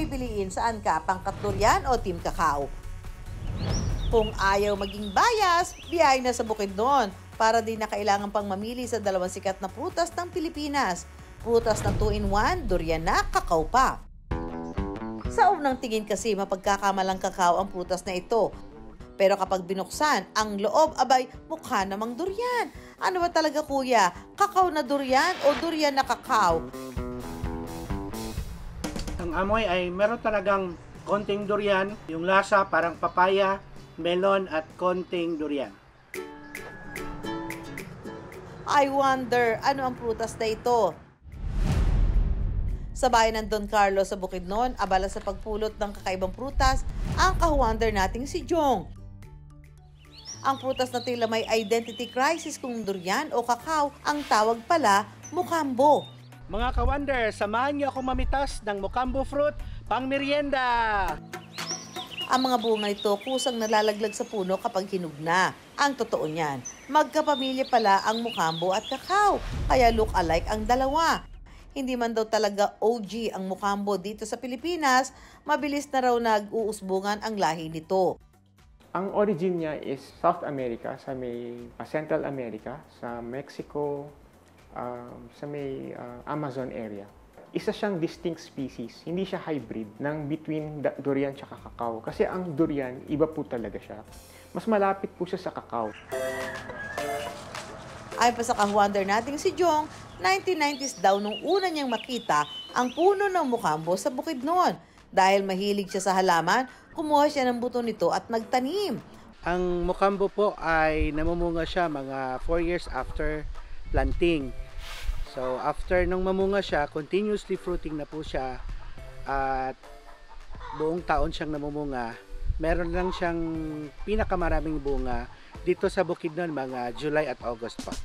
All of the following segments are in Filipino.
pipiliin saan ka, pangkat durian o team kakao. Kung ayaw maging bias, biyay na sa Bukidnon para di na kailangan pang mamili sa dalawang sikat na prutas ng Pilipinas. Prutas na 2-in-1, durian na, kakao pa. Sa unang tingin kasi mapagkakamalang kakao ang prutas na ito. Pero kapag binuksan, ang loob abay mukha namang durian. Ano ba talaga kuya? Kakao na durian o durian na kakao? Ang amoy ay meron talagang konting durian, yung lasa parang papaya, melon at konting durian. I wonder, ano ang prutas na ito? Sa bayan ng Don Carlos sa Bukidnon, abala sa pagpulot ng kakaibang prutas, ang ka-wonder nating si Jong. Ang prutas na tila may identity crisis kung durian o kakao, ang tawag pala, mukambo. Mga ka-wonder, samahan niyo akong mamitas ng mukambo fruit pang merienda. Ang mga bunga nito kusang nalalaglag sa puno kapag hinog na. Ang totoo niyan, magkapamilya pala ang mukambo at kakao, kaya look alike ang dalawa. Hindi man daw talaga OG ang mukambo dito sa Pilipinas, mabilis na raw nag-uusbungan ang lahi nito. Ang origin niya is South America, sa may Central America, sa Mexico, sa may Amazon area. Isa siyang distinct species, hindi siya hybrid ng between durian at kakao. Kasi ang durian, iba po talaga siya. Mas malapit po siya sa kakao. Ayon pa sa ka-wonder nating si Jong, 1990s daw nung una niyang makita ang puno ng mukambo sa Bukidnon. Dahil mahilig siya sa halaman, kumuha siya ng buto nito at nagtanim. Ang mukambo po ay namumunga siya mga 4 years after planting. So after nung mamunga siya, continuously fruiting na po siya at buong taon siyang namumunga. Meron lang siyang pinakamaraming bunga dito sa Bukidnon mga July at August pa.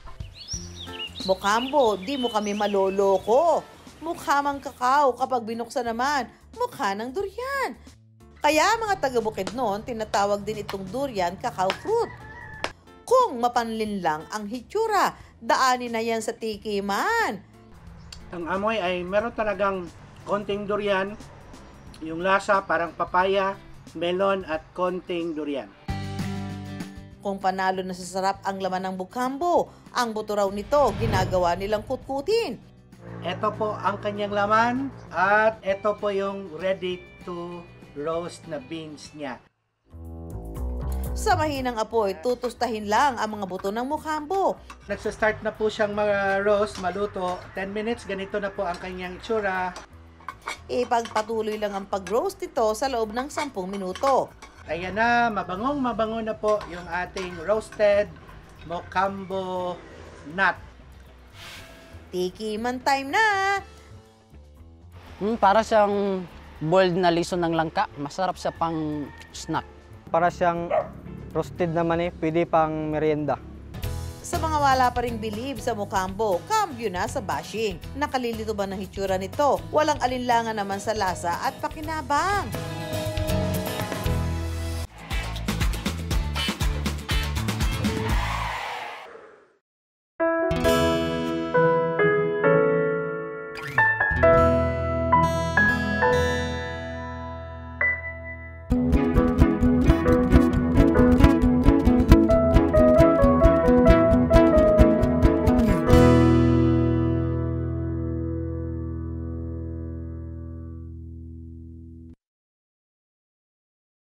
Mukambo, di mo kami maloloko. Mukha mang kakao, kapag binuksan naman, mukha ng durian. Kaya mga taga Bukidnon, tinatawag din itong durian kakao fruit. Kung mapanlin lang ang hitsura, daanin na yan sa tikiman. Ang amoy ay meron talagang konting durian, yung lasa parang papaya, melon at konting durian. Kung panalo na sa sarap ang laman ng mukambo, ang buto raw nito ginagawa nilang kutkutin. Ito po ang kanyang laman at ito po yung ready to roast na beans niya. Sa mahinang apoy, tutustahin lang ang mga buto ng mukambo. Nagsa-start na po siyang roast, maluto. 10 minutes, ganito na po ang kanyang itsura. Ipagpatuloy lang ang pag-roast nito sa loob ng 10 minuto. Ayan na, mabango na po yung ating roasted mukambo nut. Tikiman time na! Para siyang boiled na liso ng langka. Masarap sa pang snack. Para siyang roasted naman pwede pang merienda. Sa mga wala pa ring bilib sa mukambo, cambio na sa bashing. Nakalilito ba ng hitsura nito? Walang alinlangan naman sa lasa at pakinabang.